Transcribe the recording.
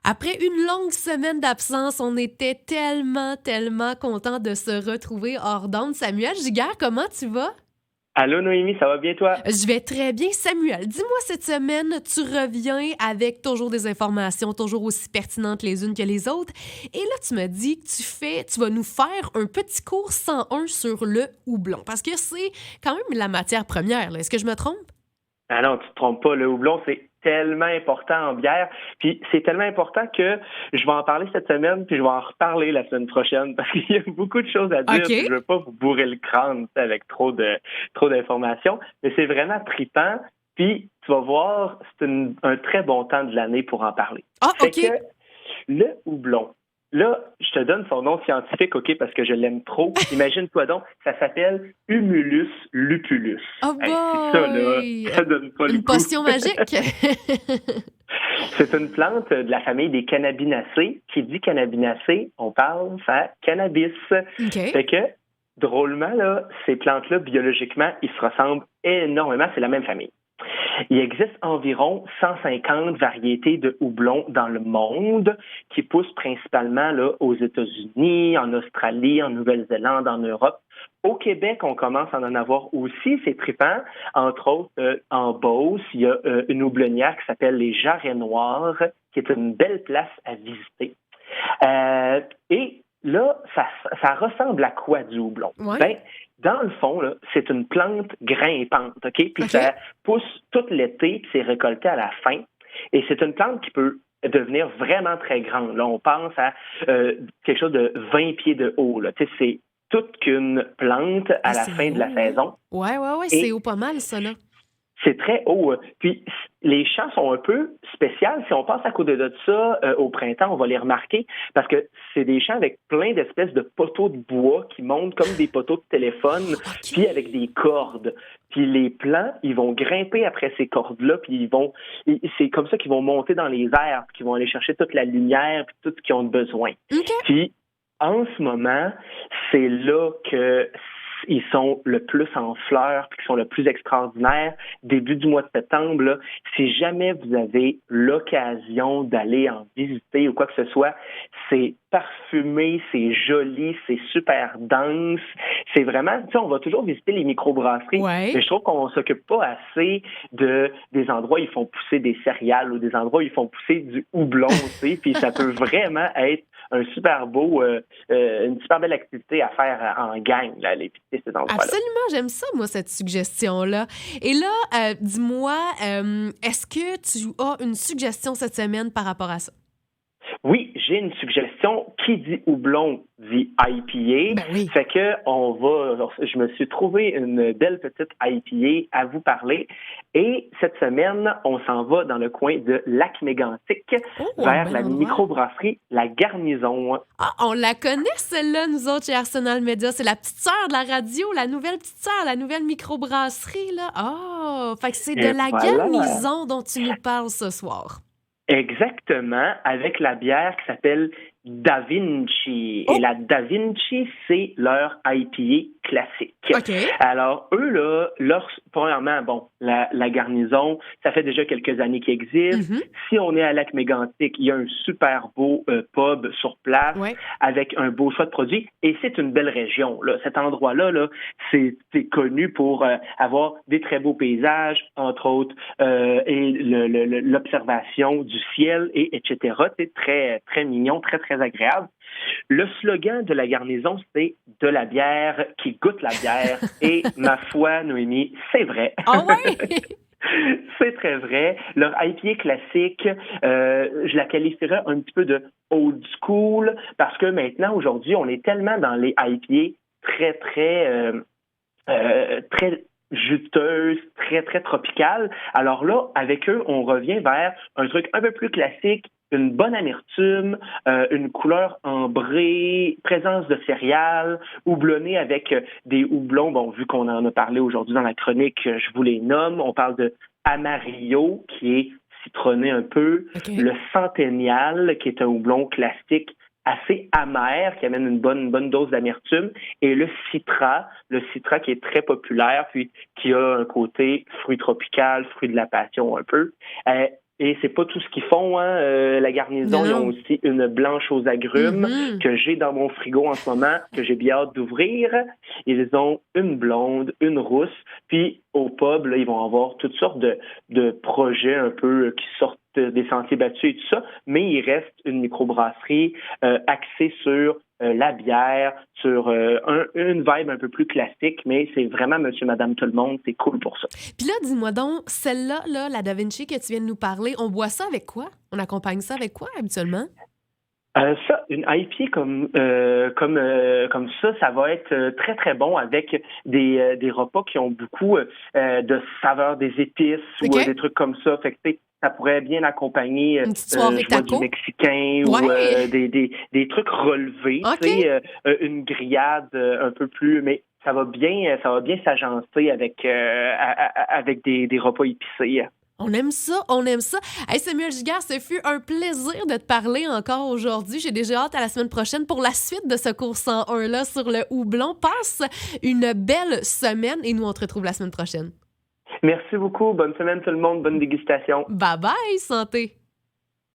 Après une longue semaine d'absence, on était tellement contents de se retrouver hors d'onde. Samuel Giguère, comment tu vas? Allô Noémie, ça va bien toi? Je vais très bien. Samuel, dis-moi cette semaine, tu reviens avec toujours des informations toujours aussi pertinentes les unes que les autres. Et là, tu me dis que tu vas nous faire un petit cours 101 sur le houblon. Parce que c'est quand même la matière première, là. Est-ce que je me trompe? Ah non, tu te trompes pas, le houblon, c'est tellement important en bière. Puis c'est tellement important que je vais en parler cette semaine, puis je vais en reparler la semaine prochaine, parce qu'il y a beaucoup de choses à dire, puis je OK. veux pas vous bourrer le crâne avec trop d'informations. Mais c'est vraiment trippant, puis tu vas voir, c'est un très bon temps de l'année pour en parler. Ah, Fait que OK. le houblon. Là, je te donne son nom scientifique, OK, parce que je l'aime trop. Imagine-toi donc, ça s'appelle Humulus lupulus. Oh Hey, si ça, là, boy! ça donne pas le Une goût. potion magique? C'est une plante de la famille des cannabinacées. Qui dit cannabinacées, on parle à cannabis. OK. Fait que, drôlement, là, ces plantes-là, biologiquement, ils se ressemblent énormément. C'est la même famille. Il existe environ 150 variétés de houblon dans le monde qui poussent principalement là, aux États-Unis, en Australie, en Nouvelle-Zélande, en Europe. Au Québec, on commence à en avoir aussi, c'est trippant. Entre autres, en Beauce, il y a une houblonnière qui s'appelle les Jarrets Noirs, qui est une belle place à visiter. Et là, ça ressemble à quoi du houblon? Ouais. Ben, dans le fond, là, c'est une plante grimpante, OK? Puis OK. ça pousse tout l'été, puis c'est récolté à la fin. Et c'est une plante qui peut devenir vraiment très grande. Là, on pense à quelque chose de 20 pieds de haut. Là. Tu sais, c'est toute qu'une plante Ah, à la c'est fin de la haut, hein? saison. Ouais, c'est Et haut pas mal, ça, là. c'est très haut. Puis les champs sont un peu spéciaux. Si on passe à côté de ça au printemps, on va les remarquer parce que c'est des champs avec plein d'espèces de poteaux de bois qui montent comme des poteaux de téléphone, puis avec OK. des cordes. Puis les plants, ils vont grimper après ces cordes-là, puis c'est comme ça qu'ils vont monter dans les airs, puis qu'ils vont aller chercher toute la lumière, puis tout ce qu'ils ont besoin. OK. Puis en ce moment, c'est là que ils sont le plus en fleurs puis qui sont le plus extraordinaires. Début du mois de septembre, là, si jamais vous avez l'occasion d'aller en visiter ou quoi que ce soit, c'est parfumé, c'est joli, c'est super dense. C'est vraiment, tu sais, on va toujours visiter les microbrasseries, mais Ouais. je trouve qu'on s'occupe pas assez des endroits où ils font pousser des céréales ou des endroits où ils font pousser du houblon, tu sais, puis ça peut vraiment être un super beau, une super belle activité à faire en gang, là, aller visiter ces endroits-là. Absolument, j'aime ça, moi, cette suggestion-là. Et là, dis-moi, est-ce que tu as une suggestion cette semaine par rapport à ça? Oui, j'ai une suggestion. Qui dit houblon dit IPA. Ben oui. Fait que je me suis trouvé une belle petite IPA à vous parler. Et cette semaine, on s'en va dans le coin de Lac-Mégantic Oh, un vers bel la endroit. microbrasserie La Garnison. Ah, on la connaît, celle-là, nous autres, chez Arsenal Media. C'est la petite sœur de la radio, la nouvelle petite sœur, la nouvelle microbrasserie, là. Ah, fait que c'est de Et la voilà. garnison dont tu nous parles ce soir. Exactement, avec la bière qui s'appelle Da Vinci. Et Oh, la Da Vinci, c'est leur IPA classique. OK. Alors, eux, là, premièrement, bon, la garnison, ça fait déjà quelques années qu'ils existent. Mhm. Si on est à Lac-Mégantic, il y a un super beau pub sur place Ouais. avec un beau choix de produits. Et c'est une belle région. Là. Cet endroit-là, là, c'est connu pour avoir des très beaux paysages, entre autres, et l'observation du ciel, et etc. C'est très, très mignon, très, très agréable. Le slogan de la garnison, c'est de la bière qui goûte la bière. Et ma foi, Noémie, c'est vrai. Ah ouais? C'est très vrai. Leur IPA classique, je la qualifierais un petit peu de old school parce que maintenant, aujourd'hui, on est tellement dans les IPA très juteuse, très, très tropicale. Alors là, avec eux, on revient vers un truc un peu plus classique, une bonne amertume, une couleur ambrée, présence de céréales, houblonné avec des houblons. Bon, vu qu'on en a parlé aujourd'hui dans la chronique, je vous les nomme. On parle de Amarillo, qui est citronné un peu, OK. le Centennial, qui est un houblon classique assez amer, qui amène une bonne dose d'amertume, et le citra qui est très populaire, puis qui a un côté fruit tropical, fruit de la passion un peu. Et c'est pas tout ce qu'ils font, hein. La garnison, ils ont aussi une blanche aux agrumes que j'ai dans mon frigo en ce moment, que j'ai bien hâte d'ouvrir. Ils ont une blonde, une rousse, puis au pub, là, ils vont avoir toutes sortes de projets un peu qui sortent des sentiers battus et tout ça, mais il reste une microbrasserie axée sur la bière, sur une vibe un peu plus classique, mais c'est vraiment monsieur, madame, tout le monde, c'est cool pour ça. Puis là, dis-moi donc, celle-là, là, la Da Vinci que tu viens de nous parler, on boit ça avec quoi? On accompagne ça avec quoi, habituellement? Ça, une IPA comme ça va être très, très bon avec des repas qui ont beaucoup de saveurs, des épices ou des trucs comme ça. Fait que, ça pourrait bien accompagner une petite soirée du mexicain ou des trucs relevés, une grillade un peu plus, mais ça va bien s'agencer avec des repas épicés. On aime ça, on aime ça. Hey, Samuel Giguère, ce fut un plaisir de te parler encore aujourd'hui. J'ai déjà hâte à la semaine prochaine pour la suite de ce cours 101-là sur le houblon. Passe une belle semaine et nous, on te retrouve la semaine prochaine. Merci beaucoup. Bonne semaine tout le monde. Bonne dégustation. Bye bye, santé.